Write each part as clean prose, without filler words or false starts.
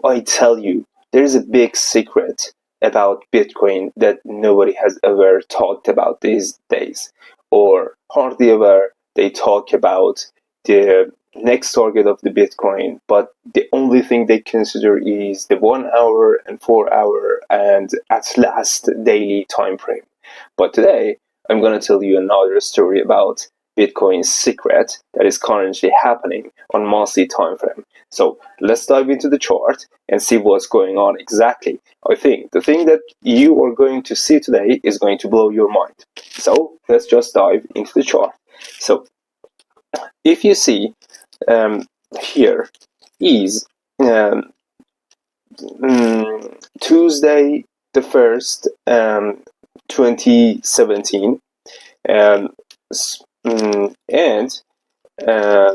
I tell you, there is a big secret about Bitcoin that nobody has ever talked about these days, or hardly ever they talk about the next target of the Bitcoin, but the only thing they consider is the 1 hour and 4 hour and at last daily time frame. But today I'm going to tell you another story about Bitcoin's secret that is currently happening on monthly time frame. So let's dive into the chart and see what's going on exactly. I think the thing that you are going to see today is going to blow your mind. So let's just dive into the chart. So if you see here is Tuesday the 1st, 2017, and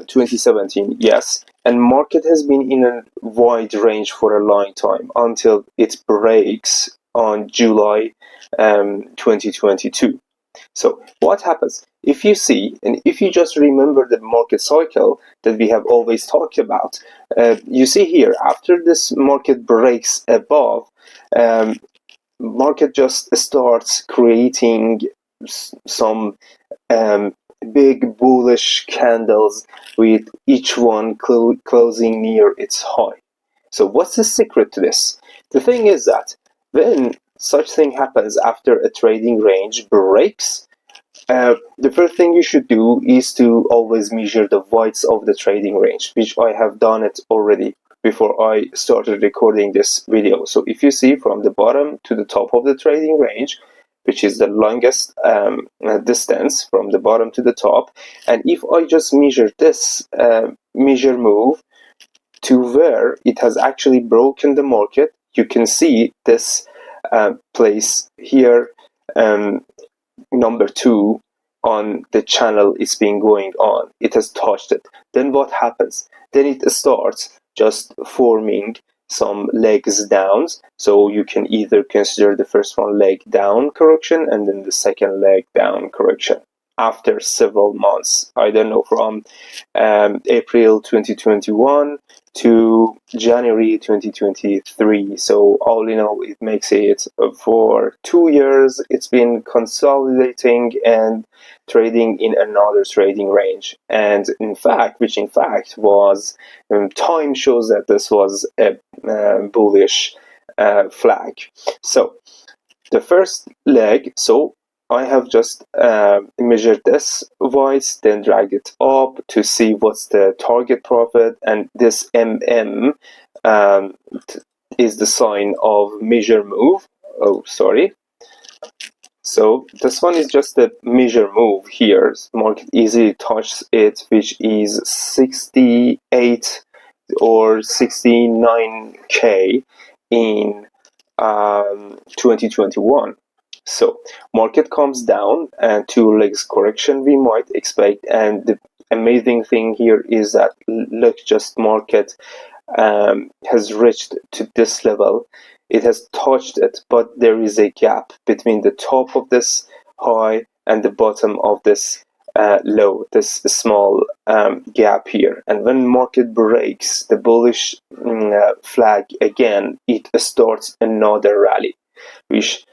2017, yes, and market has been in a wide range for a long time until it breaks on July 2022. So what happens if you see, and if you just remember the market cycle that we have always talked about, you see here after this market breaks above, market just starts creating some big bullish candles with each one closing near its high. So what's the secret to this? The thing is that when such thing happens after a trading range breaks, the first thing you should do is to always measure the voids of the trading range, which I have done it already before I started recording this video. So if you see from the bottom to the top of the trading range, which is the longest distance from the bottom to the top, and if I just measure this measure move to where it has actually broken the market, you can see this place here, number 2 on the channel is been going on. It has touched it. Then what happens? Then it starts just forming some legs down. So you can either consider the first one leg down correction and then the second leg down correction after several months. I don't know, from April 2021 to January 2023. So all in all, it makes it for 2 years. It's been consolidating and trading in another trading range. And in fact, was, time shows that this was a bullish flag. So the first leg, so I have just measured this voice, then drag it up to see what's the target profit, and this MM is the sign of measure move. Oh, sorry. So this one is just a measure move here. Market easily touches it, which is 68 or 69K in 2021. So market comes down and 2 legs correction we might expect, and the amazing thing here is that look, just market has reached to this level. It has touched it, but there is a gap between the top of this high and the bottom of this low, this small gap here. And when market breaks the bullish flag again, it starts another rally, which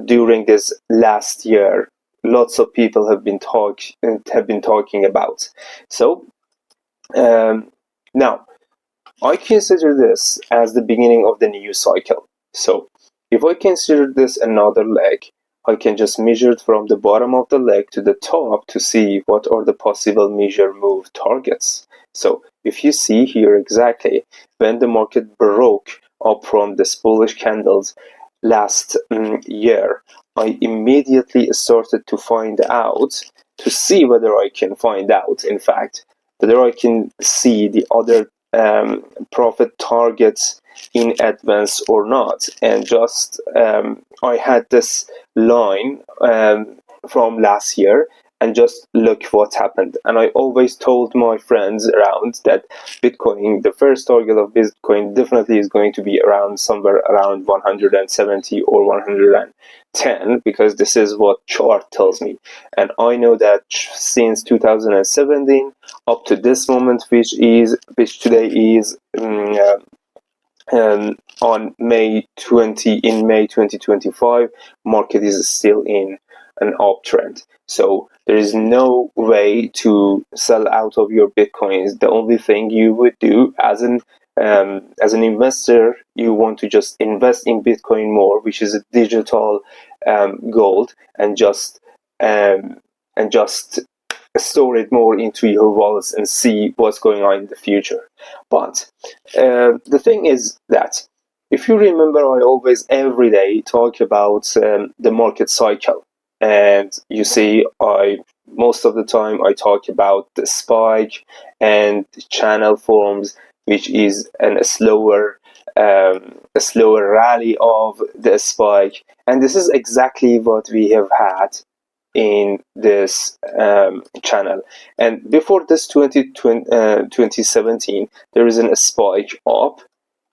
during this last year lots of people have been talking about. So now I consider this as the beginning of the new cycle. So if I consider this another leg, I can just measure it from the bottom of the leg to the top to see what are the possible measure move targets. So if you see here exactly when the market broke up from this bullish candles last year, I immediately started to find out, to see whether I can find out, in fact, whether I can see the other profit targets in advance or not. And just I had this line from last year, and just look what happened. And I always told my friends around that Bitcoin, the first target of Bitcoin definitely is going to be around somewhere around 170 or 110, because this is what chart tells me. And I know that since 2017 up to this moment, which today is on May 2025, market is still in an uptrend. So there is no way to sell out of your Bitcoins. The only thing you would do as an investor, you want to just invest in Bitcoin more, which is a digital gold, and just store it more into your wallets and see what's going on in the future. But the thing is that if you remember, I always every day talk about the market cycle, and you see, I most of the time I talk about the spike and the channel forms, which is a slower rally of the spike, and this is exactly what we have had in this channel. And before this 2017, there is a spike up.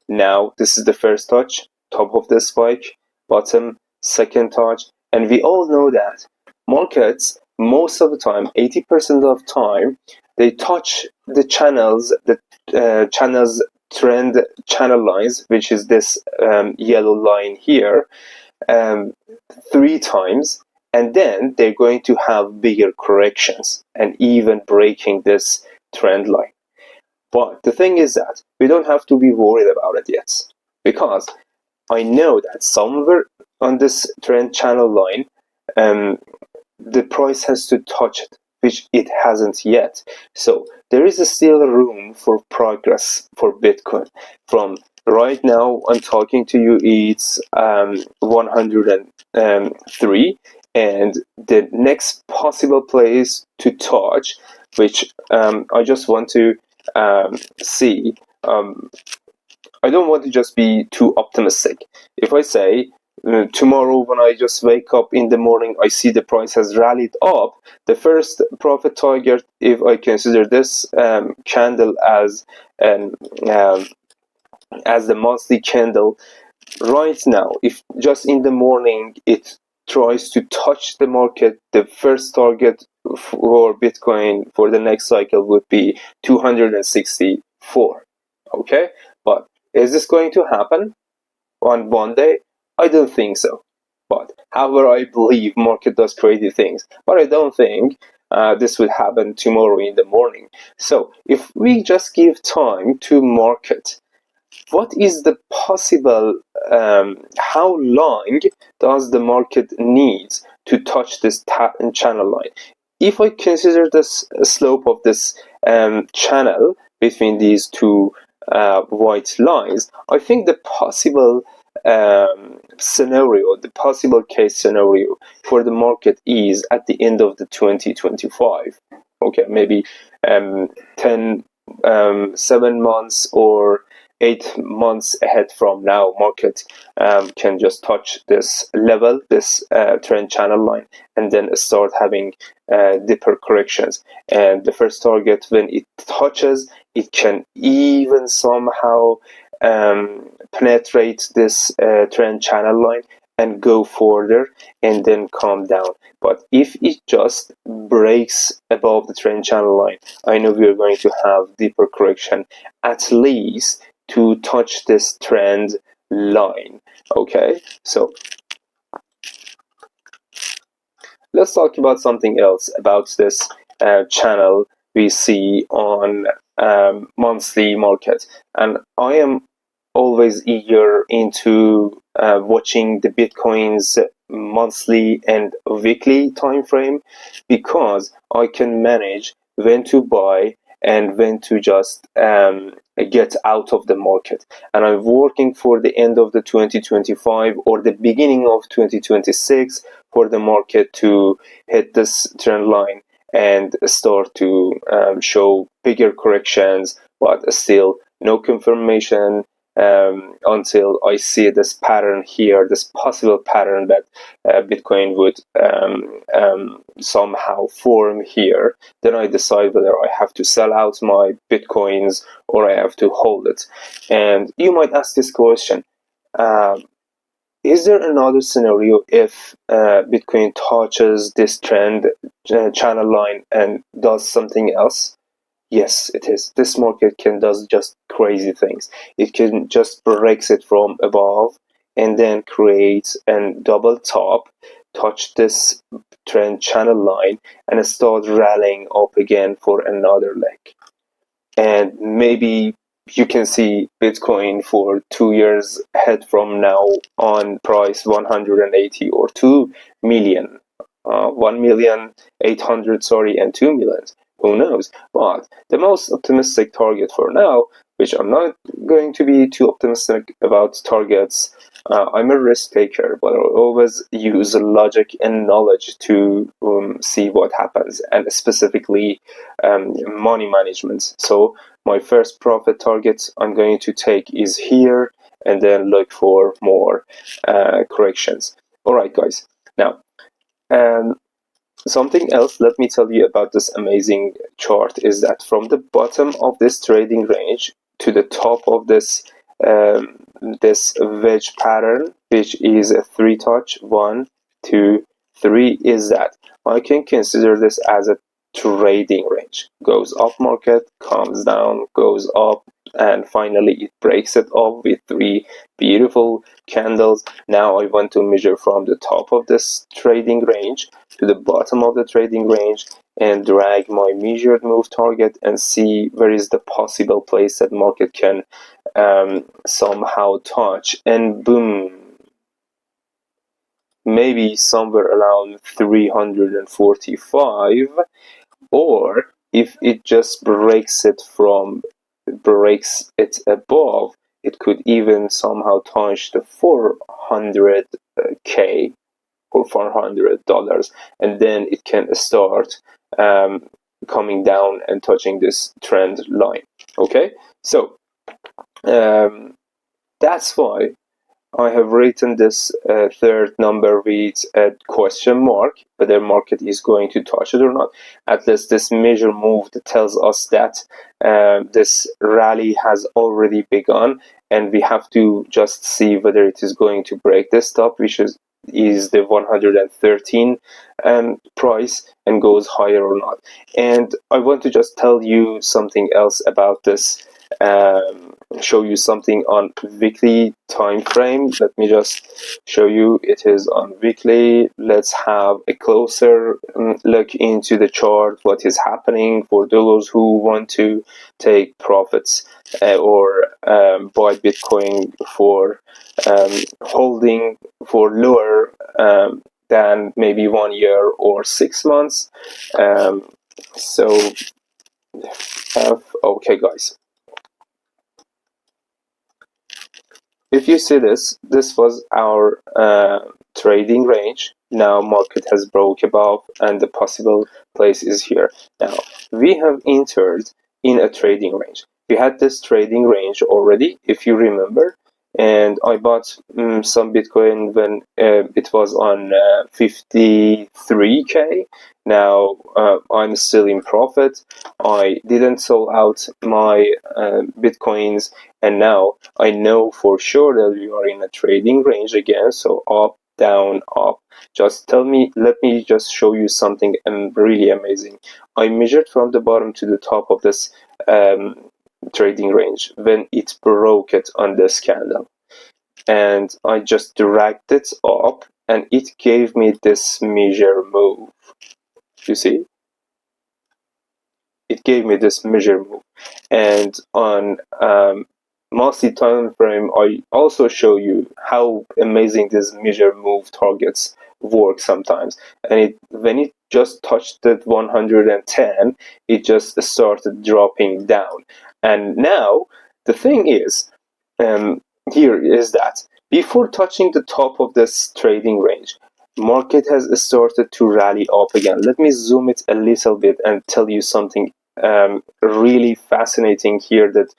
Now this is the first touch, top of the spike, bottom, second touch, and we all know that markets most of the time, 80% of time, they touch the channels, channels trend channel lines, which is this yellow line here, 3 times, and then they're going to have bigger corrections and even breaking this trend line. But the thing is that we don't have to be worried about it yet, because I know that somewhere on this trend channel line, the price has to touch it, which it hasn't yet. So there is still room for progress for Bitcoin. From right now, I'm talking to you, it's 103, and the next possible place to touch, which I just want to see. I don't want to just be too optimistic. If I say tomorrow when I just wake up in the morning, I see the price has rallied up, the first profit target, if I consider this candle as the monthly candle, right now, if just in the morning it tries to touch the market, the first target for Bitcoin for the next cycle would be 264. Okay, but is this going to happen on one day? I don't think so. But however, I believe market does crazy things, but I don't think this would happen tomorrow in the morning. So if we just give time to market, what is the possible, how long does the market need to touch this channel line? If I consider this slope of this channel between these two white lines, I think the possible scenario, the possible case scenario for the market is at the end of the 2025. Okay, maybe 7 months or 8 months ahead from now, market can just touch this level, this trend channel line, and then start having deeper corrections. And the first target, when it touches, it can even somehow penetrate this trend channel line and go further and then calm down. But if it just breaks above the trend channel line, I know we are going to have deeper correction, at least to touch this trend line. Okay, so let's talk about something else about this channel we see on monthly market. And I am always eager into watching the Bitcoin's monthly and weekly time frame, because I can manage when to buy and when to just get out of the market. And I'm working for the end of the 2025 or the beginning of 2026 for the market to hit this trend line and start to show bigger corrections, but still no confirmation until I see this pattern here, this possible pattern that Bitcoin would somehow form here. Then I decide whether I have to sell out my Bitcoins or I have to hold it. And you might ask this question, is there another scenario if Bitcoin touches this trend channel line and does something else? Yes, it is. This market can does just crazy things. It can just breaks it from above and then creates a double top, touch this trend channel line, and start rallying up again for another leg. And maybe you can see Bitcoin for 2 years ahead from now on price 180 or 2 million, 1,800,000, sorry, and 2 million. Who knows? But the most optimistic target for now, which I'm not going to be too optimistic about targets. I'm a risk taker, but I always use logic and knowledge to see what happens, and specifically money management. So my first profit target I'm going to take is here, and then look for more corrections. All right, guys. Now, something else, let me tell you about this amazing chart, is that from the bottom of this trading range to the top of this this wedge pattern, which is a 3 touch, 1, 2, 3, is that I can consider this as a trading range. Goes up market, comes down, goes up, and finally it breaks it up with 3 beautiful candles. Now I want to measure from the top of this trading range to the bottom of the trading range and drag my measured move target and see where is the possible place that market can somehow touch, and boom, maybe somewhere around 345, or if it just breaks it above, it could even somehow touch the 400k or $400, and then it can start coming down and touching this trend line. Okay, so that's why I have written this third number with a question mark, whether market is going to touch it or not. At least this measure move that tells us that this rally has already begun, and we have to just see whether it is going to break this top, which is the 113 price, and goes higher or not. And I want to just tell you something else about this, show you something on weekly time frame. Let me just show you. It is on weekly. Let's have a closer look into the chart, what is happening for those who want to take profits or buy Bitcoin for holding for lower than maybe 1 year or 6 months. Okay, guys. If you see this was our trading range. Now market has broke above, and the possible place is here. Now we have entered in a trading range. We had this trading range already, if you remember, and I bought some Bitcoin when it was on 53k. Now I'm still in profit. I didn't sell out my Bitcoins, and now I know for sure that we are in a trading range again. So up, down, up. Let me just show you something really amazing. I measured from the bottom to the top of this trading range when it broke it on this candle, and I just dragged it up, and it gave me this measure move. You see, it gave me this measure move. And on monthly time frame, I also show you how amazing these measure move targets work sometimes. And when it just touched that 110, it just started dropping down. And now the thing is, here is that before touching the top of this trading range, market has started to rally up again. Let me zoom it a little bit and tell you something really fascinating here that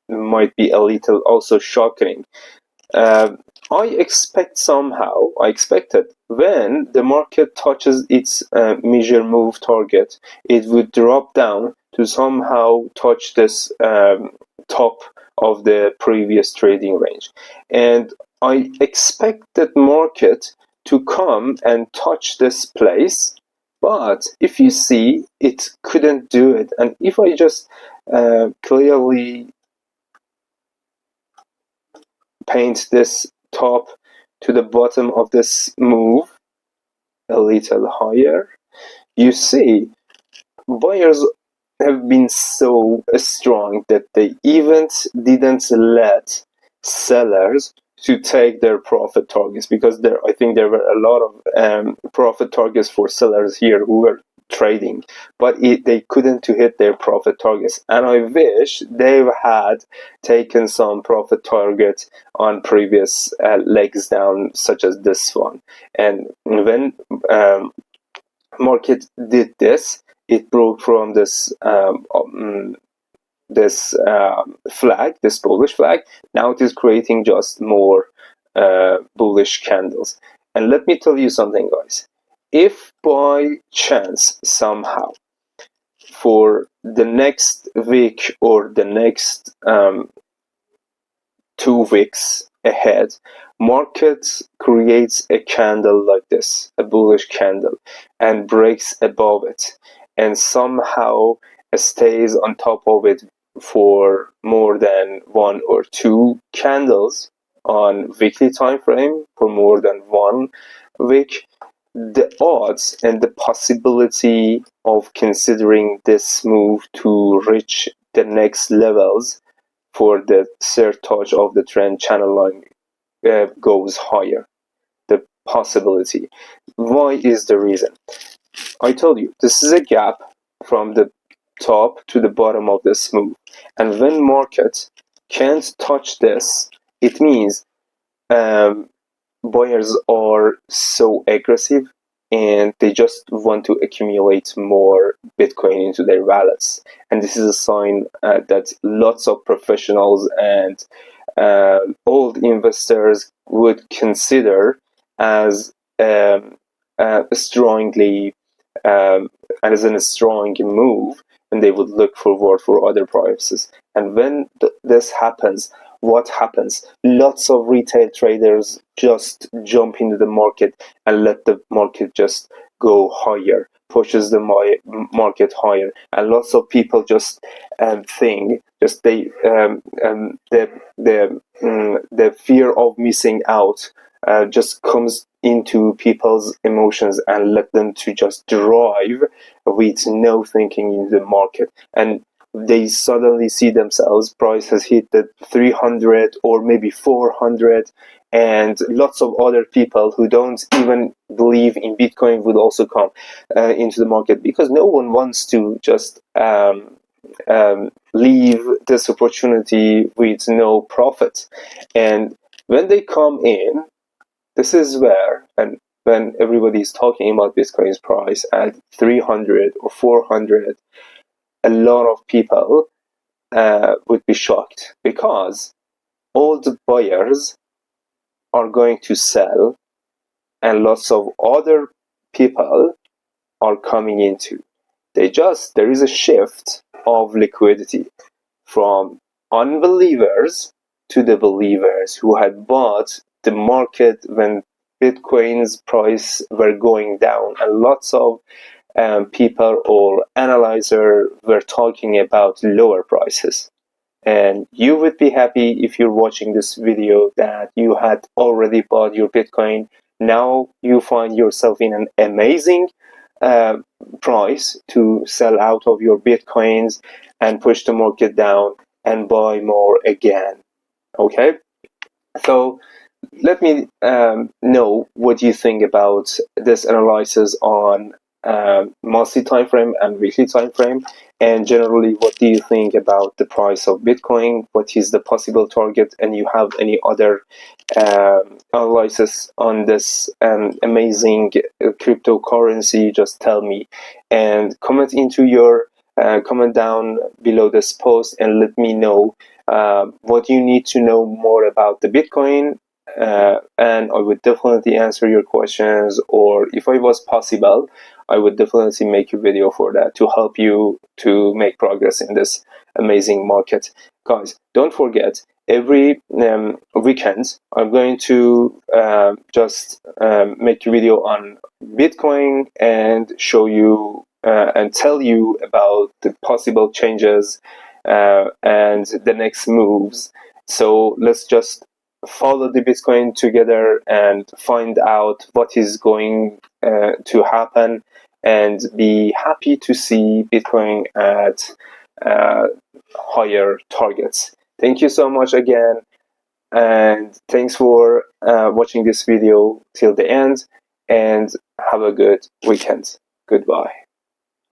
might be a little also shocking. I expected when the market touches its measure move target, it would drop down to somehow touch this top of the previous trading range. And I expect that market to come and touch this place, But if you see, it couldn't do it. And if I just clearly paint this top to the bottom of this move a little higher, you see buyers have been so strong that they even didn't let sellers to take their profit targets, because I think there were a lot of profit targets for sellers here who were trading, but they couldn't to hit their profit targets. And I wish they had taken some profit target on previous legs down, such as this one. And when market did this, it broke from this flag, this bullish flag. Now it is creating just more bullish candles. And let me tell you something, guys. If by chance somehow for the next week or the next 2 weeks ahead, market creates a candle like this, a bullish candle, and breaks above it, and somehow stays on top of it for more than 1 or 2 candles on weekly time frame for more than 1 week, the odds and the possibility of considering this move to reach the next levels for the third touch of the trend channel line goes higher. The possibility. Why is the reason? I told you, this is a gap from the top to the bottom of this move. And when market can't touch this, it means buyers are so aggressive and they just want to accumulate more Bitcoin into their wallets. And this is a sign that lots of professionals and old investors would consider as strongly as a strong move, and they would look forward for other prices. And when this happens, what happens? Lots of retail traders just jump into the market and let the market just go higher, pushes the market higher, and lots of people just think just the fear of missing out just comes into people's emotions and let them to just drive with no thinking in the market, and they suddenly see themselves price has hit the 300 or maybe 400, and lots of other people who don't even believe in Bitcoin would also come into the market, because no one wants to just leave this opportunity with no profit. And when they come in, this is where, and when everybody is talking about Bitcoin's price at 300 or 400, a lot of people would be shocked, because all the buyers are going to sell and lots of other people are coming into. There is a shift of liquidity from unbelievers to the believers who had bought the market when Bitcoin's price were going down, and lots of people or analyzers were talking about lower prices. And you would be happy if you're watching this video that you had already bought your Bitcoin. Now you find yourself in an amazing price to sell out of your Bitcoins and push the market down and buy more again. Okay? So let me know what you think about this analysis on monthly time frame and weekly time frame, and generally what do you think about the price of Bitcoin, what is the possible target, and you have any other analysis on this amazing cryptocurrency, just tell me, and comment into your comment down below this post and let me know what you need to know more about the Bitcoin, and I would definitely answer your questions, or if it was possible, I would definitely make a video for that to help you to make progress in this amazing market. Guys, don't forget, every weekend I'm going to just make a video on Bitcoin and show you and tell you about the possible changes and the next moves. So let's just follow the Bitcoin together and find out what is going to happen, and be happy to see Bitcoin at higher targets. Thank you so much again, and thanks for watching this video till the end, and have a good weekend. Goodbye.